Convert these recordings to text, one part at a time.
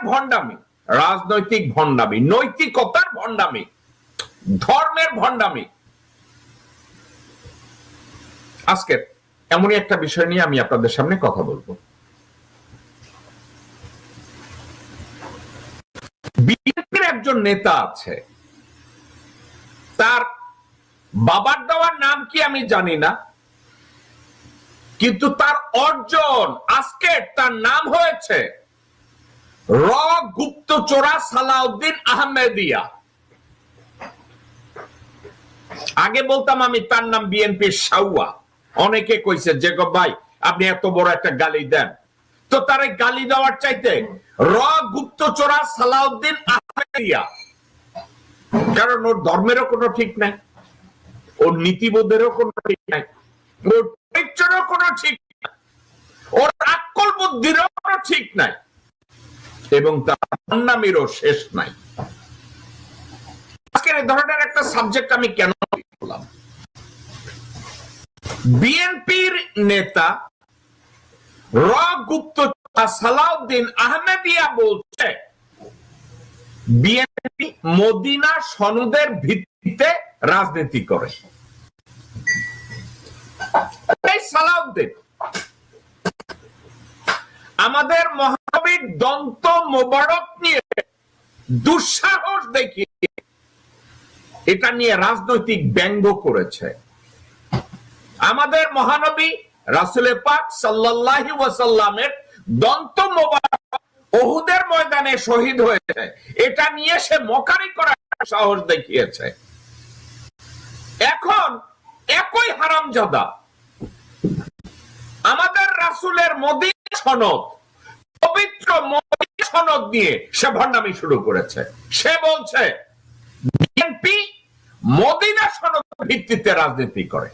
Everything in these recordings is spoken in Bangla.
ভণ্ডামি, রাজনৈতিক ভণ্ডামি, নৈতিকতার ভণ্ডামি, ধর্মের ভণ্ডামি। আজকে এমনই একটা বিষয় নিয়ে আমি আপনাদের সামনে কথা বলবো। বিএনপির একজন নেতা আছে, তার বাবার দেওয়ার নাম কি আমি জানি না, কিন্তু তার অর্জন আজকে তার নাম হয়েছে র গুপ্তচোরা সালাউদ্দিন আহমেদিয়া। আগে বলতাম আমি তার নাম বিএনপির সাউয়া। অনেকে কইছে যে গো ভাই আপনি এত বড় একটা গালি দেন, তো তার গালি দেওয়ার চাইতে র গুপ্তচোরা সালাউদ্দিন আহমেদিয়া, কারণ ওর ধর্মেরও কোনো ঠিক নাই, ওর নীতিবোধেরও কোনো ঠিক নাই, ওর চরিত্রেরও কোনো ঠিক নাই, ওর আকল বুদ্ধিরও কোনো ঠিক নাই, এবং তার ভণ্ডামিরও শেষ নাই। আজকের এই ধরনের একটা সাবজেক্ট আমি কেন বললাম? বিএনপির নেতা র গুপ্তচর সালাউদ্দিন আহমেদিয়া বলছে বিএনপি মদিনা সনদের ভিত্তিতে রাজনীতি করে। সালাউদ্দিন আমাদের মহানবীর দন্ত মোবারক নিয়ে দুঃসাহস দেখিয়ে এটা নিয়ে রাজনৈতিক ব্যঙ্গ করেছে। আমাদের মহানবী রাসূল পাক সাল্লাল্লাহু আলাইহি ওয়াসাল্লামের দন্ত মোবারক উহুদের ময়দানে শহীদ হয়েছে, এটা নিয়ে সে মকারি করার সাহস দেখিয়েছে। এখন একই হারামজাদা আমাদের রাসূলের মদিনা সনদ, পবিত্র মদিনা সনদ নিয়ে সে ভণ্ডামি শুরু করেছে। সে বলছে বিএনপি মদিনা সনদের ভিত্তিতে রাজনীতি করে।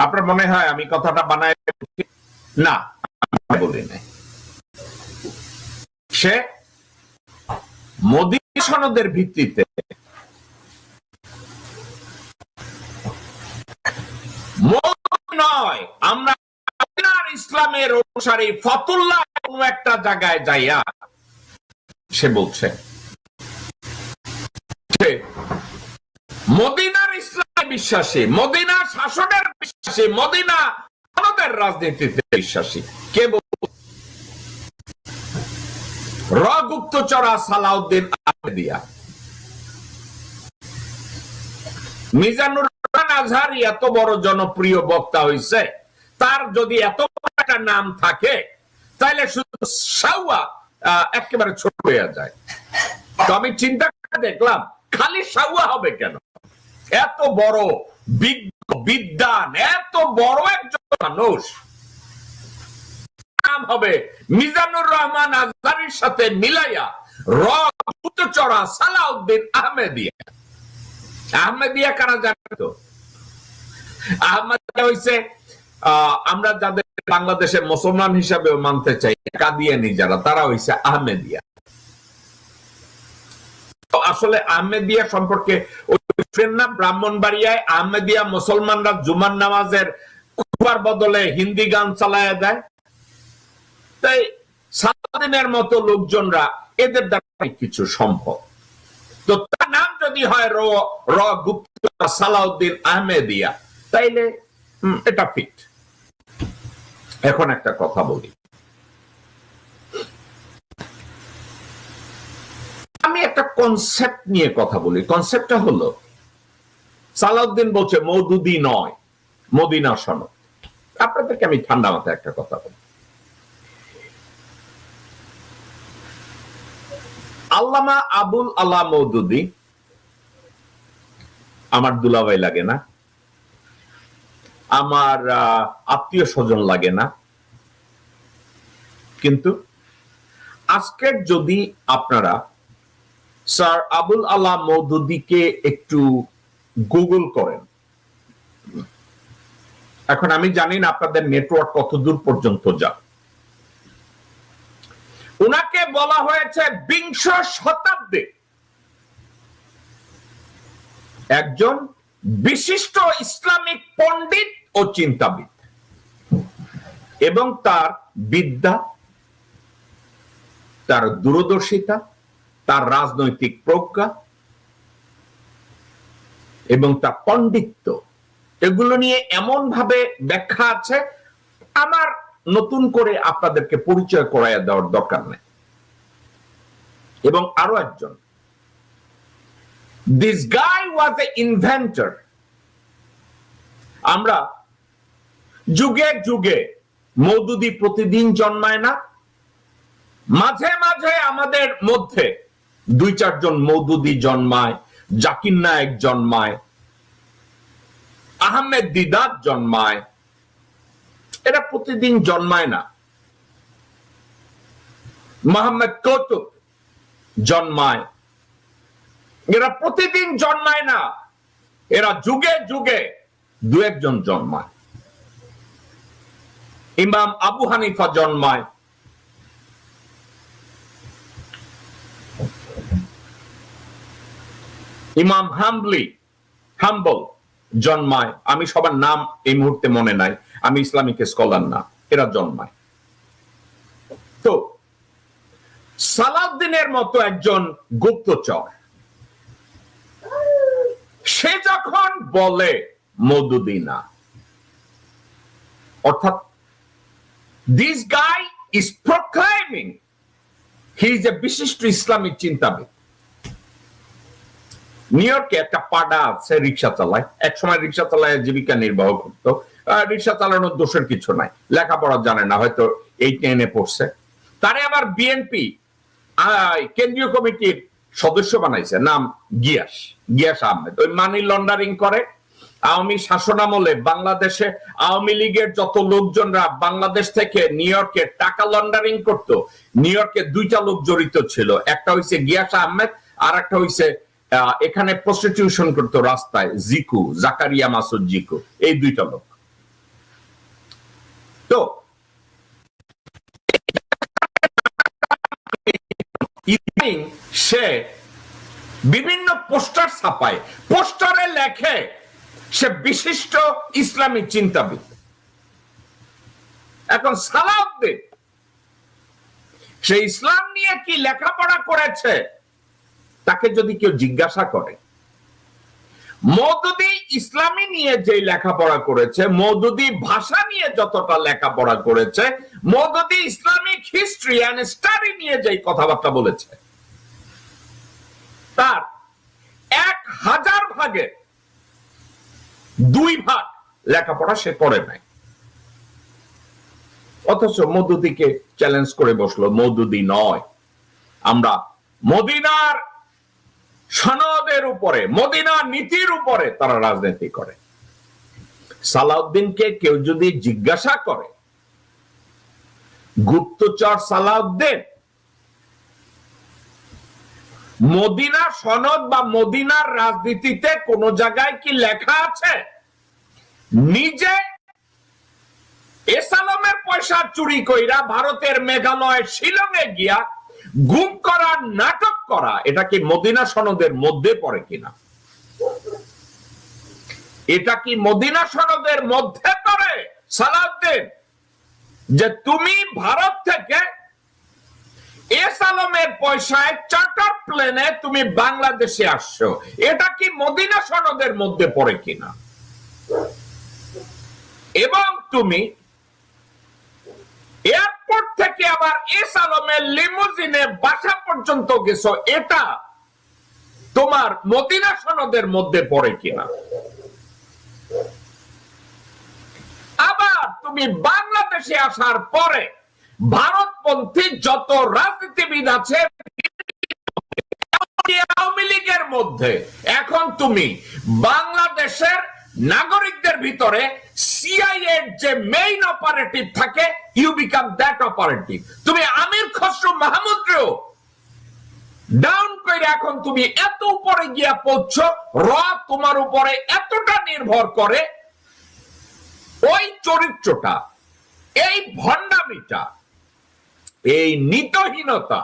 আপনার মনে হয় আমি কথাটা বানায় না? বলি নাই। সে মদিনা সনদের ভিত্তিতে নয়, আমরা ইসলামের অনুসারী ফতুল্লাহ কোন একটা জায়গায় যাইয়া সে বলছে মদিনার ইসলামে বিশ্বাসী, মদিনা শাসনের বিশ্বাসী, মদিনা সনদের রাজনীতিতে বিশ্বাসী। কে বল? র গুপ্তচরা সালাউদ্দিন আহমেদিয়া। মিজানুর রহমান আজহারি এত বড় জনপ্রিয় বক্তা হইছে, তার যদি এত বড় একটা নাম থাকে তাহলে শুধু সাউয়া একেবারে ছোট হয়ে যায়। তো আমি চিন্তা করে দেখলাম খালি সাউয়া হবে কেন? এত বড় বিদ্বান, এত বড় একজন মানুষ, নাম হবে মিজানুর রহমান আজহারির সাথে মিলাইয়া র গুপ্তচরা সালাউদ্দিন আহমেদিয়া। আহমেদিয়া কারা জানেন তো? আহমেদিয়া হইছে আমরা যাদের বাংলাদেশের মুসলমান হিসাবে মানতে চাই, কাদিয়ানি যারা, তারা হইছে আহমেদিয়া। আসলে আহমেদিয়া সম্পর্কে না, ব্রাহ্মণবাড়িয়ায় আহমেদিয়া মুসলমানরা জুমার নামাজের খুতবার বদলে হিন্দি গান চালায়া দেয়। তাই সালাউদ্দিনের মতো লোকজনরা এদের দ্বারা কিছু সম্ভব। তো তার নাম যদি হয় র গুপ্তচর সালাউদ্দিন আহমেদিয়া, তাইলে এটা ফিট। এখন একটা কথা বলি, আমি একটা কনসেপ্ট নিয়ে কথা বলি। কনসেপ্টটা হলো সালাউদ্দিন বলছে মওদুদি নয়, মদিনা সনদ। আপনাদেরকে আমি ঠান্ডা মাথায় একটা কথা বলি। আল্লামা আবুল আলা মওদুদি আমার দুলাভাই লাগে না, আমার আত্মীয় স্বজন লাগে না, কিন্তু আজকের যদি আপনারা স্যার আবুল আলা মওদুদিকে একটু গুগল করেন, এখন আমি জানি না আপনাদের নেটওয়ার্ক কত দূর পর্যন্ত যায়, উনাকে বলা হয়েছে বিংশ শতাব্দী একজন বিশিষ্ট ইসলামিক পণ্ডিত ও চিন্তাবিদ, এবং তার বিদ্যা, তার দূরদর্শিতা, তার রাজনৈতিক প্রজ্ঞা এবং তার পণ্ডিত্য, এগুলো নিয়ে এমন ভাবে ব্যাখ্যা আছে, আমার নতুন করে আপনাদেরকে পরিচয় করাইয়া দেওয়ার দরকার নেই। এবং আরো একজন, this guy was A inventor. আমরা যুগে যুগে, মওদুদি প্রতিদিন জন্মায় না, মাঝে মাঝে আমাদের মধ্যে 2-4 জন মওদুদি জন্মায়, জাকির নায়েক জন্মায়, আহমেদ দিদাত জন্মায়, এরা প্রতিদিন জন্মায় না। মোহাম্মদ কৌতুব জন্মায়, এরা প্রতিদিন জন্মায় না, এরা যুগে যুগে 2-1 জন জন্মায়। ইমাম আবু হানিফা জন্মায়, ইমাম হাম্বল জন্মায়, আমি সবার নাম এই মুহূর্তে মনে নাই, আমি ইসলামিক স্কলার না, এরা জন্মায়। তো সালাউদ্দিনের মতো একজন গুপ্তচর, সে যখন বলে মওদুদি না, অর্থাৎ this guy is proclaiming he is a বিশিষ্ট ইসলামিক চিন্তাবিদ। নিউ ইয়র্কে একটা পাডা আছে, রিক্সা চালায়, একসময় রিক্সা চালায় জীবিকা নির্বাহ করত। রিক্সা চালানোর দোষের কিছু নাই, লেখাপড়া জানে না, হয়তো 8-9 পড়ছে। তারে আবার বিএনপি কেন্দ্রীয় কমিটির সদস্য বানাইছে, নাম গিয়াস আহমেদ। ওই মানি লন্ডারিং করে। আওয়ামী শাসনামলে বাংলাদেশে আওয়ামী লীগের যত লোকজনরা বাংলাদেশ থেকে নিউ ইয়র্কে টাকা লন্ডারিং করত, নিউ ইয়র্কে 2টা লোক জড়িত ছিল। একটা হইছে গিয়াস আহমেদ, আর একটা হইছে এখানে প্রস্টিটিউশন করতো রাস্তায়, জাকারিয়া মাসুদ জিকু, এই 2টা লোক। তো সে বিভিন্ন পোস্টার ছাপায়, পোস্টারে লেখে সে বিশিষ্ট ইসলামী চিন্তাবিদ। এখন সালাউদ্দিন সে ইসলাম নিয়ে কি লেখাপড়া করেছে, তাকে যদি কেউ জিজ্ঞাসা করে, মওদুদি ইসলামী নিয়ে যে লেখাপড়া করেছে, মওদুদি ভাষা নিয়ে যতটা লেখাপড়া করেছে, মওদুদি ইসলামিক হিস্ট্রি এন্ড স্টাডি নিয়ে যে কথাবার্তা বলেছে, তার 1000 ভাগের 2 ভাগ লেখাপড়া সে করে নাই। অথচ মওদুদিকে চ্যালেঞ্জ করে বসলো, মওদুদি নয়, আমরা মদিনার সনদের উপরে, মদিনার নীতির উপরে তারা রাজনীতি করে। সালাউদ্দিনকে কেউ যদি জিজ্ঞাসা করে, গুপ্তচর সালাউদ্দিন মদিনা সনদ বা মদিনার রাজনীতিতে কোন জায়গায় কি লেখা আছে নিজে এসালমের পয়সা চুরি কইরা ভারতের মেঘালয় শিলংয়ে গিয়া গুম করা, নাটক করা, এটা কি মদিনা সনদের মধ্যে পড়ে কিনা? এটা কি মদিনা সনদের মধ্যে পড়ে সালাউদ্দিন যে তুমি ভারত থেকে এসালমের পয়সায় চার্টার প্লেনে তুমি বাংলাদেশে আসছো? এটা কি মদিনা সনদের মধ্যে পড়ে কিনা? এবং তুমি এয়ারপোর্ট থেকে আবার এসালমের লিমুজিনে বাসা পর্যন্ত গেছো, এটা তোমার মদিনা সনদের মধ্যে পড়ে কিনা? আবার তুমি বাংলাদেশে আসার পরে ভারতপন্থী যত রাজনীতিবিদ আছে আওয়ামী লীগের মধ্যে, এখন তুমি বাংলাদেশের নাগরিকদের ভিতরে সিআইএ যে মেইন অপারেটিভ থাকে, ইউ বিকাম দ্যাট অপারেটিভ। তুমি আমির খসরু মাহমুদকেও ডাউন করে এখন তুমি এত উপরে গিয়া পৌঁছো, তোমার উপরে এতটা নির্ভর করে, ওই চরিত্রটা, এই ভণ্ডামিটা, এই নীতিহীনতা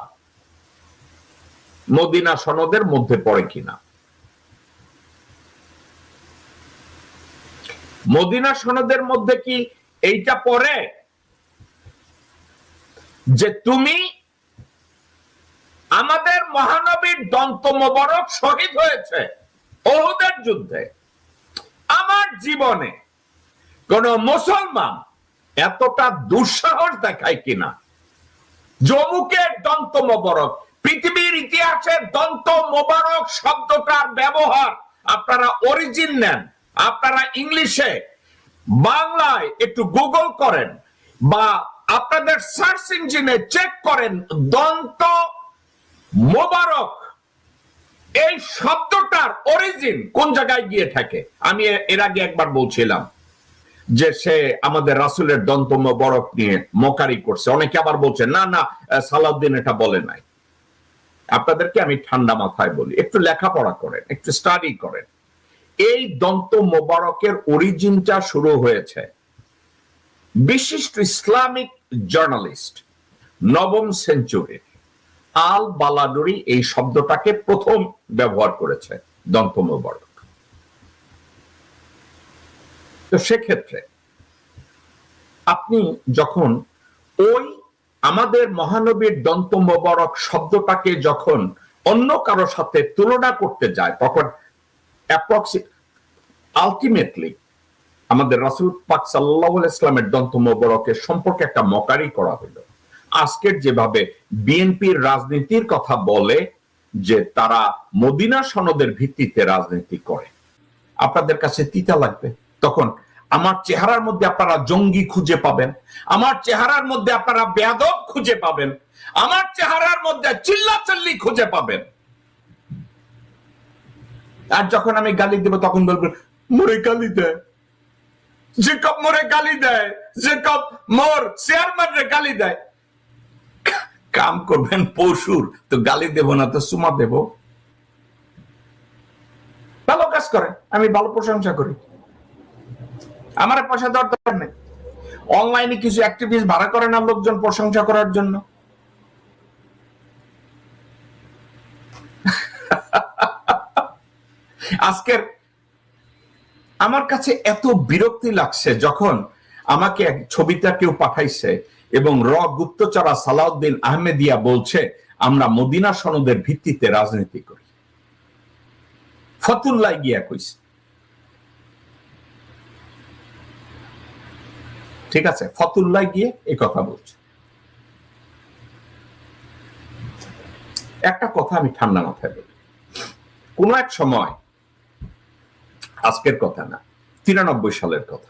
মদিনা সনদের মধ্যে পড়ে কিনা? মদিনা সনদের মধ্যে কি এইটা পড়ে যে তুমি আমাদের মহানবীর দন্ত মোবারক শহীদ হয়েছে ওহুদের যুদ্ধে। আমার জীবনে কোন মুসলমান এতটা দুঃসাহস দেখায় কিনা, যমুকের দন্ত মোবারক, পৃথিবীর ইতিহাসের দন্ত মোবারক শব্দটার ব্যবহার আপনারা অরিজিন নেন, আপনারা ইংলিশে বাংলায় একটু গুগল করেন বা আপনাদের সার্চ ইঞ্জিনে চেক করেন, দন্ত মোবারক এই শব্দটার অরিজিন কোন জায়গায় গিয়ে থাকে। আমি এর আগে একবার বলছিলাম যে সে আমাদের রাসূলের দন্ত মোবারক নিয়ে মকারি করছে, অনেকে আবার বলছে না না সালাউদ্দিন এটা বলে নাই। আপনাদেরকে আমি ঠান্ডা মাথায় বলি, একটু লেখাপড়া করেন, একটু স্টাডি করেন। এই দন্ত মোবারকের অরিজিনটা শুরু হয়েছে বিশিষ্ট ইসলামিক জার্নালিস্ট নবম সেঞ্চুরির আল বালাদুরি এই শব্দটাকে প্রথম ব্যবহার করেছে, দন্ত মোবারক। তো সেক্ষেত্রে আপনি যখন ওই আমাদের মহানবীর দন্ত মোবারক শব্দটাকে যখন অন্য কারো সাথে তুলনা করতে যায়, তখন আলটিমেটলি আমাদের রাসূল পাক সাল্লাল্লাহু আলাইহি ওয়াসাল্লামের দন্ত মোবারকের সম্পর্কে একটা মকারি করা হলো। আজকের যেভাবে বিএনপির রাজনীতির কথা বলে যে তারা মদিনা সনদের ভিত্তিতে রাজনীতি করে, আপনাদের কাছে তিতা লাগবে। তখন আমার চেহারার মধ্যে আপনারা জঙ্গি খুঁজে পাবেন, আমার চেহারার মধ্যে আপনারা বেয়াদব খুঁজে পাবেন, আমার চেহারার মধ্যে চিল্লাচিল্লি খুঁজে পাবেন। আর যখন আমি গালি দেব তখন বলবেন মোরে গালি দেয়, জেকব মোরে গালি দেয়, জেকব মোর চেয়ারম্যানরে গালি দেয়। কাম করবেন পশুর, তো গালি দেব না তো সুমা দেব? ভালো কাজ করেন, আমি ভালো প্রশংসা করি, আমার পয়সা দেওয়ার দরকার নেই। অনলাইনে কিছু অ্যাক্টিভিস্ট ভাড়া করে না লোকজন প্রশংসা করার জন্য। আজকের আমার কাছে এত বিরক্তি লাগছে যখন আমাকে ছবিটা কেউ পাঠাইছে এবং গুপ্তচরা সালাউদ্দিন আহমেদিয়া বলছে আমরা মদিনা সনদের ভিত্তিতে রাজনীতি করি। ফতুল্লাহ গিয়া কইছে, ঠিক আছে, ফতুল্লাহ গিয়ে এই কথা বলছে। একটা কথা আমি ঠান্ডা মাথায় বলি, কোন এক সময়, আজকের কথা না, 93 সালের কথা,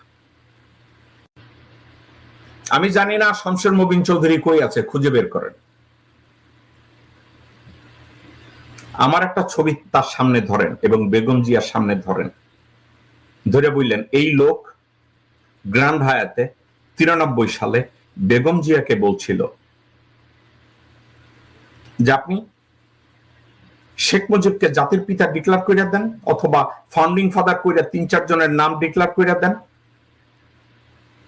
আমি জানি না শমশের মুবিন চৌধুরী কই আছে, খুঁজে বের করেন। আমার একটা ছবি তার সামনে ধরেন এবং বেগম জিয়ার সামনে ধরেন, ধরে বললেন এই লোক গ্র্যান্ড হায়াতে 93 সালে বেগম জিয়াকে বলছিল যে আপনি শেখ মুজিবকে জাতির পিতা ডিক্লার করে দেন অথবা ফাউন্ডিং ফাদার করে 3-4 জনের নাম ডিক্লার করে দেন,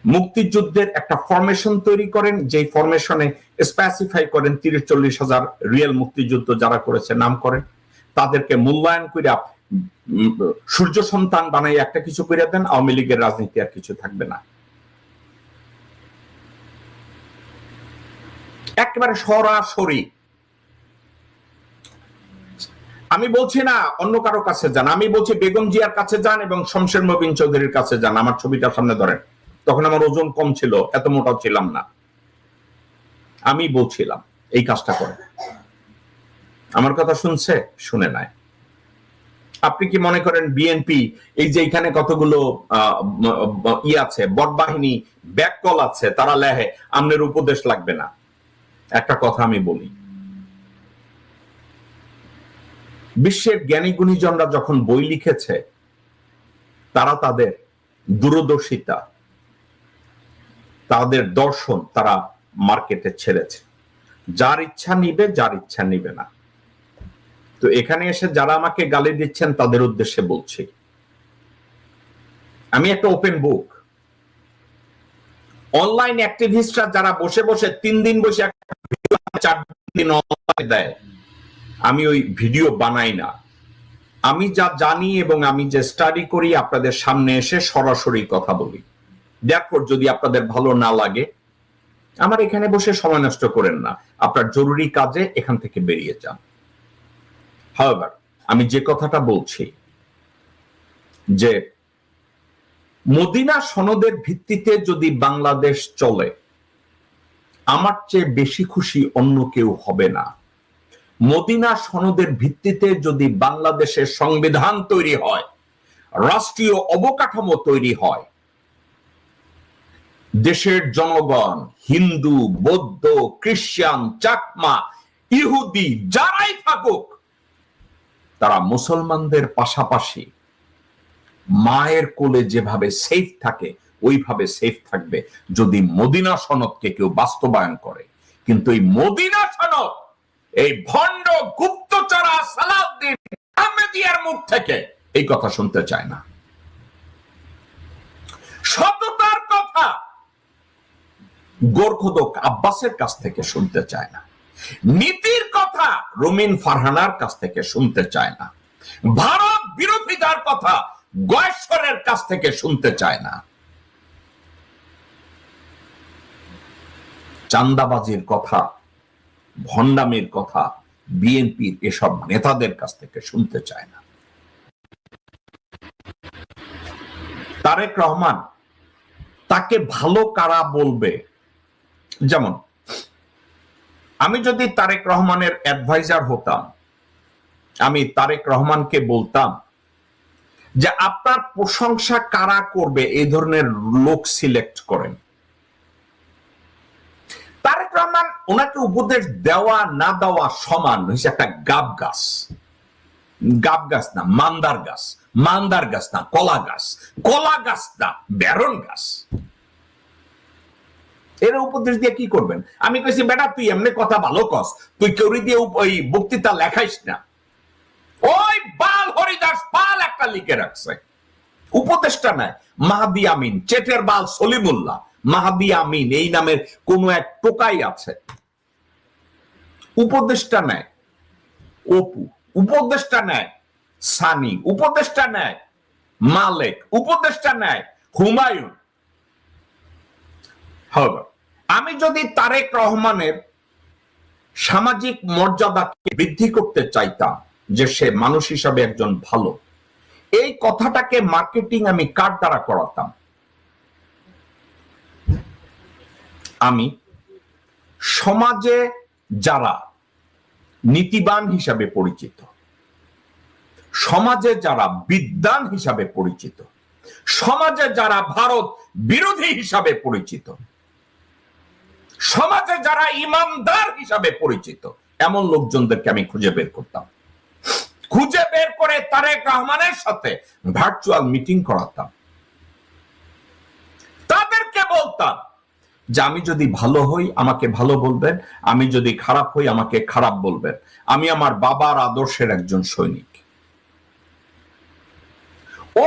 মুক্তিযুদ্ধের একটা ফরমেশন তৈরি করেন, যে ফরমেশনে স্পেসিফাই করেন 30-40 হাজার রিয়েল মুক্তিযুদ্ধ যারা করেছে নাম করেন, তাদেরকে মূল্যায়ন করে সূর্য সন্তান বানাই একটা কিছু করে দেন, আওয়ামী লীগের রাজনীতি আর কিছু থাকবে না। একেবারে সরাসরি। আমি বলছি না অন্য কারো কাছে যান, আমি বলছি বেগম জিয়ার কাছে যান এবং শমশের মুবিন চৌধুরীর কাছে যান। আমার ছবিটা সামনে ধরেন, তখন আমার ওজন কম ছিল, এত মোটাও ছিলাম না। আমি বলছিলাম এই কাজটা করে, আমার কথা শুনছে, শুনে নাই। আপনি কি মনে করেন বিএনপি এই যে এখানে কতগুলো আছে বট বাহিনী ব্যাককল আছে, তারা লেহে আমনের উপদেশ লাগবে না? একটা কথা আমি বলি, বিশ্বের জ্ঞানী গুণীজনরা যখন বই লিখেছে তারা তাদের দূরদর্শিতা, তাদের দর্শন তারা মার্কেটে ছেড়েছে। যার ইচ্ছা নিবে, যার ইচ্ছা নিবে না। তো এখানে এসে যারা আমাকে গালি দিচ্ছেন তাদের উদ্দেশ্যে বলছি, আমি একটা ওপেন বুক। অনলাইন অ্যাক্টিভিস্টরা যারা বসে বসে 3 দিন বসে 4 দিন দেয়, আমি ওই ভিডিও বানাই না। আমি যা জানি এবং আমি যে স্টাডি করি আপনাদের সামনে এসে সরাসরি কথা বলি। দেখো যদি আপনাদের ভালো না লাগে আমার এখানে বসে সময় নষ্ট করেন না, আপনার জরুরি কাজে এখান থেকে বেরিয়ে যান। হাওয়েভার, আমি যে কথাটা বলছি যে মদিনা সনদের ভিত্তিতে যদি বাংলাদেশ চলে, আমার চেয়ে বেশি খুশি অন্য কেউ হবে না। মদিনা সনদের ভিত্তিতে যদি বাংলাদেশের সংবিধান তৈরি হয়, রাষ্ট্রীয় অবকাঠামো তৈরি হয়, দেশের জনগণ হিন্দু, বৌদ্ধ, খ্রিস্টান, চাকমা, ইহুদি যারাই থাকুক, তারা মুসলমানদের পাশাপাশি মায়ের কোলে যেভাবে সেফ থাকে ওইভাবে সেফ থাকবে যদি মদিনা সনদকে কেউ বাস্তবায়ন করে। কিন্তু এই মদিনা সনদ এই ভণ্ড গুপ্তচরা সালাউদ্দিন আহমেদিয়ার মুখ থেকে এই কথা শুনতে চায় না। সততার কথা গোরখোদক আব্বাসের কাছ থেকে শুনতে চায় না। নীতির কথা রুমিন ফারহানার কাছ থেকে শুনতে চায় না। ভারত বিরোধিতার কথা গয়েশ্বরের কাছ থেকে শুনতে চায় না। চান্দাবাজির কথা, ভণ্ডামির কথা বিএনপির এসব নেতাদের কাছ থেকে শুনতে চায় না। তারেক রহমান তাকে ভালো কারা বলবে? যেমন আমি যদি তারেক রহমানের অ্যাডভাইজার হতাম, আমি তারেক রহমানকে বলতাম যে আপনার প্রশংসা কারা করবে এই ধরনের লোক সিলেক্ট করেন। তারেক রহমান ওনাকে উপদেশ দেওয়া না দেওয়া সমান, হচ্ছে একটা গাব গাছ। গাব গাছ না মান্দার গাছ, মান্দার গাছ না কলা গাছ, কলা গাছ না বেরন গাছ। এর উপদেশ দিয়ে কি করবেন? আমি কইছি বেটা তুই এমনি কথা ভালো কস, তুই কেউ দিয়ে ওই বক্তৃতা লেখাইস না। ওই বাল হরিদাস পাল একটা লিখে রাখছে, উপদেশটা নাই। মাহাদি আমিন, চেটের বাল সলিমুল্লাহ, মাহাদি আমিন এই নামের কোন এক টোকাই আছে, উপদেশটা নেয় অপু, উপদেশটা নেয় সানি, উপদেশটা নেয় মালেক, উপদেশটা নেয় হুমায়ুন। হবে আমি যদি তারেক রহমানের সামাজিক মর্যাদাকে বৃদ্ধি করতে চাইতাম, যে সে মানুষ হিসাবে একজন ভালো, এই কথাটাকে মার্কেটিং আমি কার দ্বারা করাতাম? আমি সমাজে যারা নীতিবান হিসাবে পরিচিত, সমাজে যারা বিদ্বান হিসাবে পরিচিত, সমাজে যারা ভারত বিরোধী হিসাবে পরিচিত, সমাজে যারা ইমানদার হিসাবে পরিচিত, এমন লোকজনদেরকে আমি খুঁজে বের করতাম। খুঁজে বের করে তারেক রহমানের সাথে ভার্চুয়াল মিটিং করাতাম। তাদেরকে বলতাম যে আমি যদি ভালো হই আমাকে ভালো বলবেন, আমি যদি খারাপ হই আমাকে খারাপ বলবেন। আমি আমার বাবার আদর্শের একজন সৈনিক।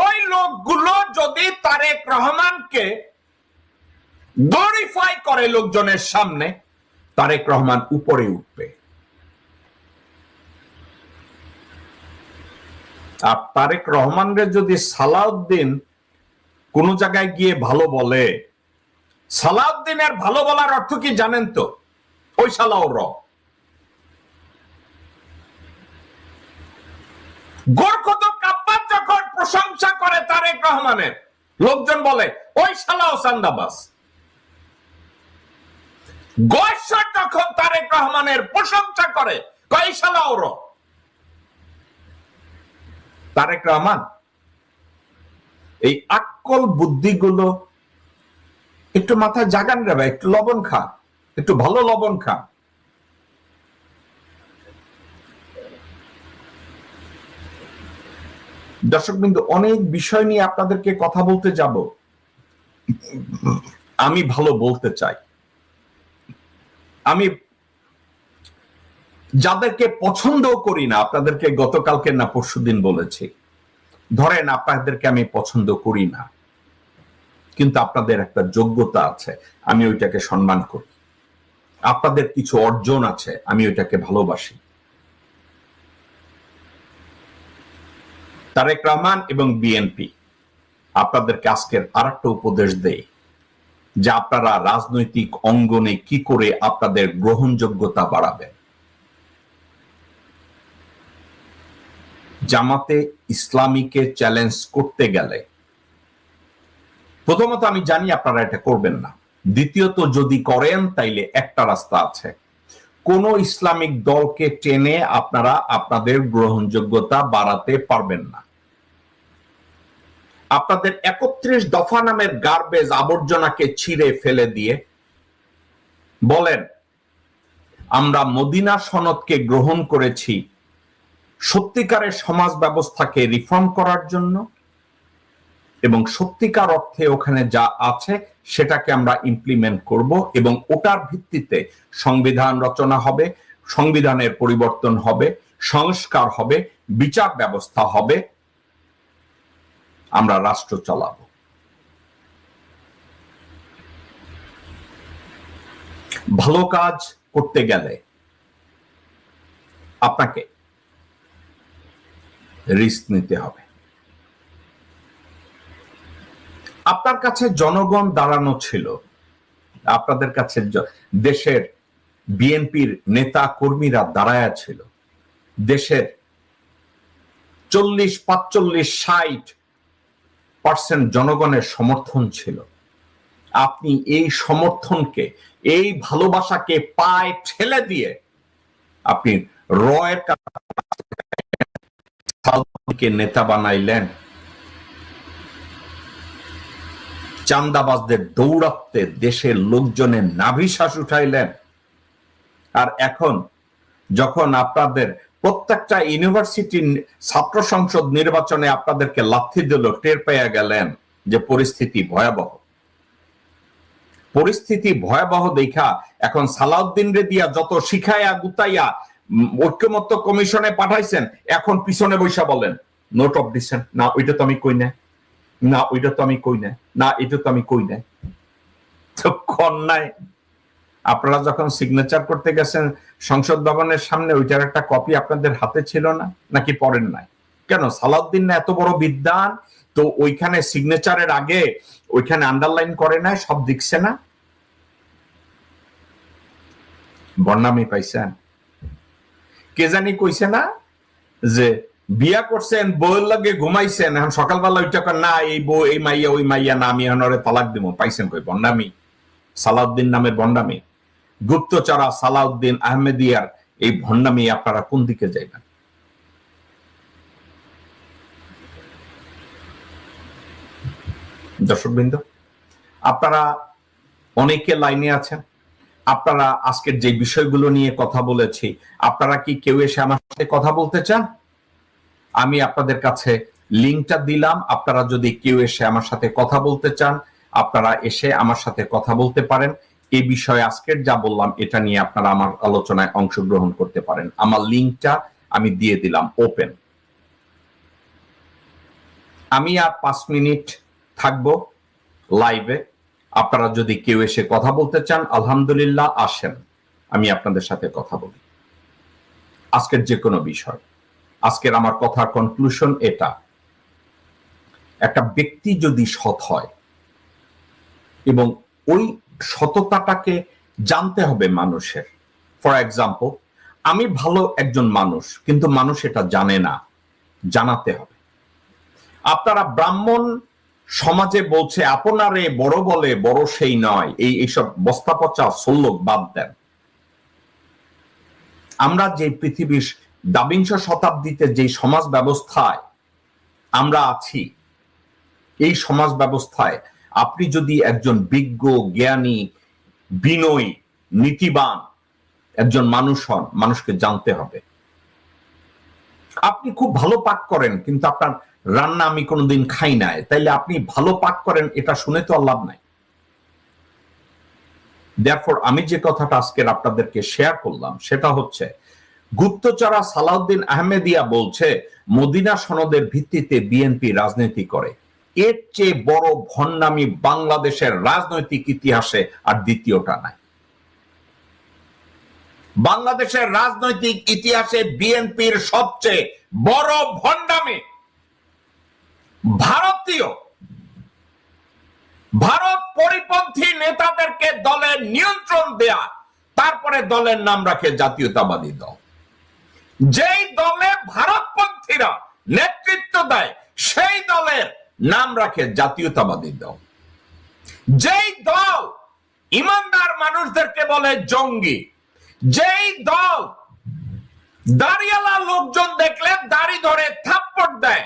ওই লোকগুলো যদি তারেক রহমানকে গ্লোরিফাই করে লোকজনের সামনে, তারেক রহমান উপরে উঠবে। আর তারেক রহমানকে যদি সালাউদ্দিন কোন জায়গায় গিয়ে ভালো বলে, সালাউদ্দিনের ভালো বলার অর্থ কি জানেন তো? ওই সালাউর গোরখোদক আব্বাস যখন প্রশংসা করে তারেক রহমানের, লোকজন বলে ওই সালাও চান্দাবাজ। গয়েশ্বর যখন তারেক রহমানের প্রশংসা করে, কয় সালাও র। তারেক রহমান এই আক্কল বুদ্ধিগুলো একটু মাথায় জাগান রে ভাই, একটু লবণ খা, একটু ভালো লবণ খা। দর্শকবৃন্দ, অনেক বিষয় নিয়ে আপনাদেরকে কথা বলতে যাব। আমি ভালো বলতে চাই। আমি যাদেরকে পছন্দ করি না, আপনাদেরকে গতকালকে না পরশুদিন বলেছি, ধরেন আপনাদেরকে আমি পছন্দ করি না, কিন্তু আপনাদের একটা যোগ্যতা আছে, আমি ওইটাকে সম্মান করি। আপনাদের কিছু অর্জন আছে, আমি ওইটাকে ভালোবাসি। তারেক রহমান এবং বিএনপি আপনাদেরকে আজকের আরেকটা উপদেশ দেই যে আপনারা রাজনৈতিক অঙ্গনে কি করে আপনাদের গ্রহণযোগ্যতা বাড়াবেন। জামাতে ইসলামীকে চ্যালেঞ্জ করতে গেলে প্রথমত আমি জানি আপনারা এটা করবেন না, দ্বিতীয়ত যদি করেন তাইলে একটা রাস্তা আছে, কোন ইসলামিক দলকে টেনে আপনারা আপনাদের গ্রহণযোগ্যতা বাড়াতে পারবেন না। আপনাদের 31 দফা নামের গার্বেজ আবর্জনাকে ছিঁড়ে ফেলে দিয়ে বলেন আমরা মদিনা সনদকে গ্রহণ করেছি সত্যিকারের সমাজ ব্যবস্থাকে রিফর্ম করার জন্য এবং সত্যিকার অর্থে ওখানে যা আছে সেটাকে আমরা ইমপ্লিমেন্ট করব এবং ওটার ভিত্তিতে সংবিধান রচনা হবে, সংবিধানের পরিবর্তন হবে, সংস্কার হবে, বিচার ব্যবস্থা হবে, আমরা রাষ্ট্র চালাবো। ভালো কাজ করতে গেলে আপনাকে রিস্ক নিতে হবে। আপনার কাছে জনগণ দাঁড়ানো ছিল, আপনাদের কাছে দেশের বিএনপির নেতা কর্মীরা দাঁড়ায়া ছিল, দেশের 40-45-60% জনগণের সমর্থন ছিল। আপনি এই সমর্থনকে, এই ভালোবাসাকে পায়ে ঠেলে দিয়ে আপনি রয়ের কাছে নেতা বানাইলেন, চান্দাবাজদের দৌড়াতে দেশের লোকজনের নাভিশ্বাস উঠাইলেন। আর এখন যখন আপনাদের প্রত্যেকটা ইউনিভার্সিটি ছাত্র সংসদ নির্বাচনে আপনাদেরকে লাথি দিল, টের পেয়ে গেলেন যে পরিস্থিতি ভয়াবহ। পরিস্থিতি ভয়াবহ দেখা এখন সালাউদ্দিন রে দিয়া যত শিখাইয়া গুতাইয়া ঐক্যমত্য কমিশনে পাঠাইছেন, এখন পিছনে বৈশা বলেন নোট অফ ডিসেন্ট, না ওইটা তো আমি কই না, না ওইটা তো আমি কই না, না এটা তো আমি কই না। তো কন্যায় আপনারা যখন সিগনেচার করতে গেছেন সংসদ ভবনের সামনে, ওইটার একটা কপি আপনাদের হাতে ছিল না, নাকি পড়েন নাই? কেন? সালাউদ্দিন না এত বড় বিদ্বান, তো ওইখানে সিগনেচারের আগে ওইখানে আন্ডারলাইন করে নাই, সব দেখছে না? বর্ণামি পাইছেন? কে জানি কইছে না যে বিয়া করছেন, বউয়ের লগে ঘুমাইছেন, এখন সকালবেলা ওইটা না এই বউ এই মাইয়া ওই মাইয়া না, আমি এখন ওরে তালাক দিব। পাইছেন কই? বন্ডামি, সালাউদ্দিন নামের বন্ডামি, গুপ্তচরা সালাউদ্দিন আহমেদিয়ার এই ভণ্ডামি। আপনারা কোন দিকে যাইবেন? দর্শকবৃন্দ, আপনারা অনেকে লাইনে আছেন, আপনারা আজকের যে বিষয়গুলো নিয়ে কথা বলেছি, আপনারা কি কেউ এসে আমার সাথে কথা বলতে চান? আমি আপনাদের কাছে লিঙ্কটা দিলাম, আপনারা যদি কেউ এসে আমার সাথে কথা বলতে চান, আপনারা এসে আমার সাথে কথা বলতে পারেন। এই বিষয়ে আজকের যা বললাম এটা নিয়ে আপনারা আমার আলোচনায় অংশগ্রহণ করতে পারেন। আমার লিঙ্কটা আমি দিয়ে দিলাম, ওপেন। আমি আর 5 মিনিট থাকবো লাইভে। আপনারা যদি কেউ এসে কথা বলতে চান, আলহামদুলিল্লাহ, আসেন, আমি আপনাদের সাথে কথা বলি আজকের যে কোনো বিষয়। আজকের আমার কথার কনক্লুশন এটা, একটা ব্যক্তি যদি সৎ হয় এবং ওই সততাটাকে জানতে হবে মানুষের। ফর এক্সাম্পল, আমি ভালো একজন মানুষ, কিন্তু মানুষ এটা জানে না, জানাতে হবে। আপনারা ব্রাহ্মণ সমাজে বলছে আপনারে বড় বলে বড় সেই নয়, এইসব বস্তা পচা সল্লোক বাদ দেন। আমরা যে পৃথিবীর 22 শতাব্দীতে যে সমাজ ব্যবস্থায় আমরা আছি, এই সমাজ ব্যবস্থায় আপনি যদি একজন বিজ্ঞ, জ্ঞানী, বিনয়ী, নীতিবান একজন মানুষ হন, মানুষকে জানতে হবে। আপনি খুব ভালো পাক করেন, কিন্তু আপনার রান্না আমি কোনোদিন খাই নাই, তাইলে আপনি ভালো পাক করেন এটা শুনে তো আর লাভ নাই। দেয়ারফর আমি যে কথাটা আজকের আপনাদেরকে শেয়ার করলাম সেটা হচ্ছে, গুপ্তচরা সালাউদ্দিন আহমেদিয়া বলছে মদিনা সনদের ভিত্তিতে বিএনপি রাজনীতি করে। এর চেয়ে বড় ভণ্ডামি বাংলাদেশের রাজনৈতিক ইতিহাসে আর দ্বিতীয়টা নাই। বাংলাদেশের রাজনৈতিক ইতিহাসে বিএনপির সবচেয়ে বড় ভণ্ডামি ভারতীয় ভারত পরিপন্থী নেতাদেরকে দলের নিয়ন্ত্রণ দেয়া, তারপরে দলের নাম রাখে জাতীয়তাবাদী দল। যেই দলে ভারতপন্থীরা নেতৃত্ব দেয় সেই দলের নাম রাখে জাতীয়তাবাদী দল। যেই দল ইমানদার মানুষদেরকে বলে জঙ্গি, যেই দল দাড়িওয়ালা লোকজন দেখলে দাড়ি ধরে থাপ্পড় দেয়,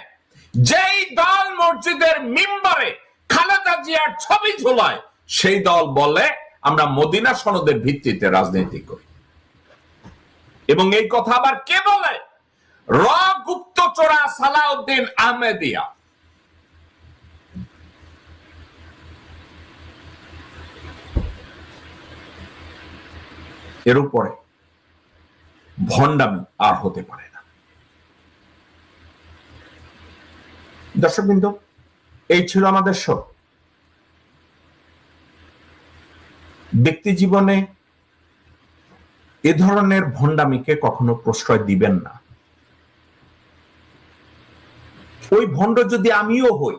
যেই দল মসজিদের মিম্বরে খালেদা জিয়ার ছবি ঝোলায়, সেই দল বলে আমরা মদিনা সনদের ভিত্তিতে রাজনীতি করি। এবং এই কথা আবার কে বলে? র গুপ্তচোরা সালাউদ্দিন আহমেদিয়া। এর উপরে ভণ্ডামি আর হতে পারে না। দর্শকবৃন্দ, এই ছিল আমাদের শো। ব্যক্তি জীবনে এ ধরনের ভণ্ডামিকে কখনো প্রশ্রয় দিবেন না। ওই ভণ্ড যদি আমিও হই,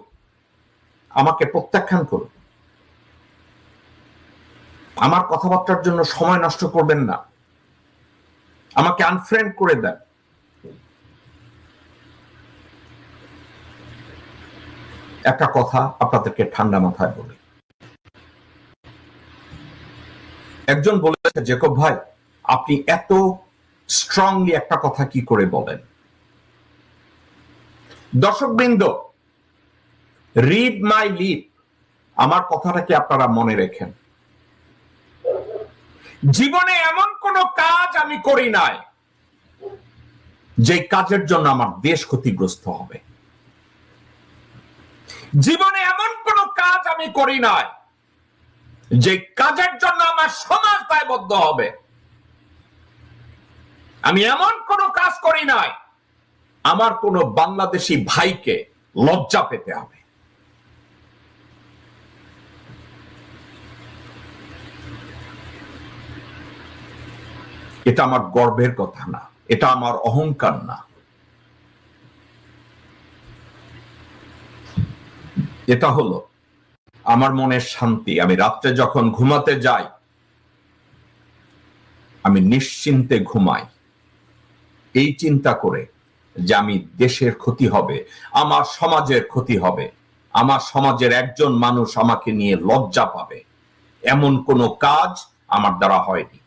আমাকে প্রত্যাখ্যান করুন। আমার কথাবার্তার জন্য সময় নষ্ট করবেন না, আমাকে আনফ্রেন্ড করে দেন। একটা কথা আপনাদেরকে ঠান্ডা মাথায় বলি। একজন বলেছে, জেকব ভাই আপনি এত স্ট্রংলি একটা কথা কি করে বলেন? দর্শকবৃন্দ, রিড মাই লিপ, আমার কথাটাকে আপনারা মনে রেখেন। জীবনে এমন কোন কাজ আমি করি নাই যে কাজের জন্য আমার দেশ ক্ষতিগ্রস্ত হবে। জীবনে এমন কোন কাজ আমি করি নাই যে কাজের জন্য আমার সমাজ দায়বদ্ধ হবে। আমি এমন কোন কাজ করি নাই আমার কোন বাংলাদেশি ভাইকে লজ্জা পেতে হবে। এটা আমার গর্বের কথা না, এটা আমার অহংকার না, এটা হলো আমার মনের শান্তি। আমি রাত্রে যখন ঘুমাতে যাই, আমি নিশ্চিন্তে ঘুমাই এই চিন্তা করে যে আমি দেশের ক্ষতি হবে, আমার সমাজের ক্ষতি হবে, আমার সমাজের একজন মানুষ আমাকে নিয়ে লজ্জা পাবে, এমন কোনো কাজ আমার দ্বারা হয়নি।